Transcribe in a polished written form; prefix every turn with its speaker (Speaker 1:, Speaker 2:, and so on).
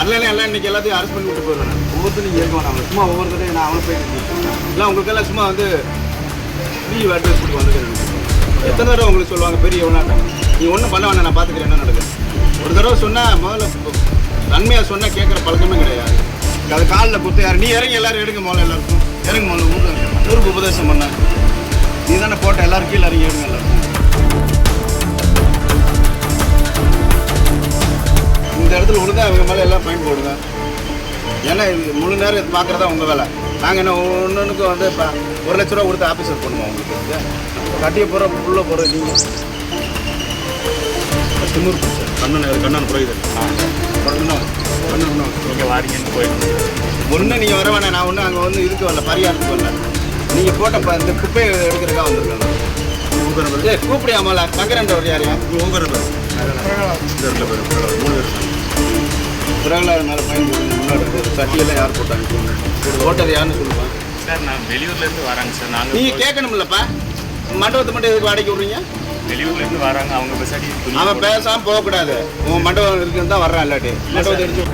Speaker 1: வரலாம் எல்லாம் இன்னைக்கு எல்லாத்தையும் அரெஸ்ட் பண்ணி விட்டு போயிடுவேன். ஒவ்வொருத்தரும் நீங்கள் ஏற்க வேணாம். சும்மா ஒவ்வொருத்தரையும் நான் அவனை போய் இல்லை உங்களுக்கெல்லாம் சும்மா வந்து ஃப்ரீ அட்வைஸ் கொடுத்து வந்துக்கிறேன். எத்தனை தடவை உங்களுக்கு சொல்லுவாங்க பெரிய எவ்வளோ நீ ஒன்றும் பண்ண வேணாம், நான் பார்த்துக்கிறேன் என்ன நடக்குது. ஒரு தடவை சொன்னால் முதல்ல நன்மையாக சொன்னால் கேட்குற பழக்கமே கிடையாது. அது காலில் கொடுத்து யார் நீ இறங்கி எல்லாரும் எடுங்க முதல்ல எல்லாருக்கும் இறங்க முதல்ல ஊருக்கு உபதேசம் பண்ண நீ தானே போட்ட எல்லாரும் கீழே இறங்கி எடுங்க எல்லாருக்கும். இந்த இடத்துல ஒழுங்கா அவங்க மேலே எல்லாம் ஃபைன் போடுங்க. ஏன்னா இது முழு நேரம் இது பார்க்குறதா உங்கள் வேலை. நாங்கள் என்ன ஒன்றுக்கும் வந்து இப்போ 1 லட்ச ரூபா கொடுத்து ஆஃபீஸர் பண்ணுவோம் உங்களுக்கு. கட்டிய போகிற உள்ளே போகிற நீங்கள் திமுர் கண்ணன் புரியுது
Speaker 2: நீங்கள் வாரீங்கன்னு போயிட்டு
Speaker 1: ஒன்று நீங்கள் வர வேணாம். நான் ஒன்று அங்கே வந்து இதுக்கு வரல, பரிகாரத்துக்கு வரல. நீங்கள் போட்ட இந்த குப்பையை எடுக்கிறதுக்காக வந்திருக்காங்க. கூப்பிடியாமல சங்கரன்ற யாரையா பிரகலாத மேலே பயன் முன்னாடி சட்டியெல்லாம் யார் போட்டாங்க ஓட்டது யாருன்னு சொல்லுவேன்.
Speaker 2: சார் நான் வெளியூர்லேருந்து வராங்க சார். நாங்கள்
Speaker 1: நீங்கள் கேட்கணும்லப்பா, மண்டபத்தை மட்டும் எதுக்கு வாடகைக்கு விட்றீங்க?
Speaker 2: வெளியூர்லேருந்து வராங்க, அவங்க பெசாடி
Speaker 1: அவன் பேசாமல் போகக்கூடாது. உன் மண்டபம் இருக்குன்னு தான் வர்றான். இல்லாட்டி மண்டபத்தை எடுத்து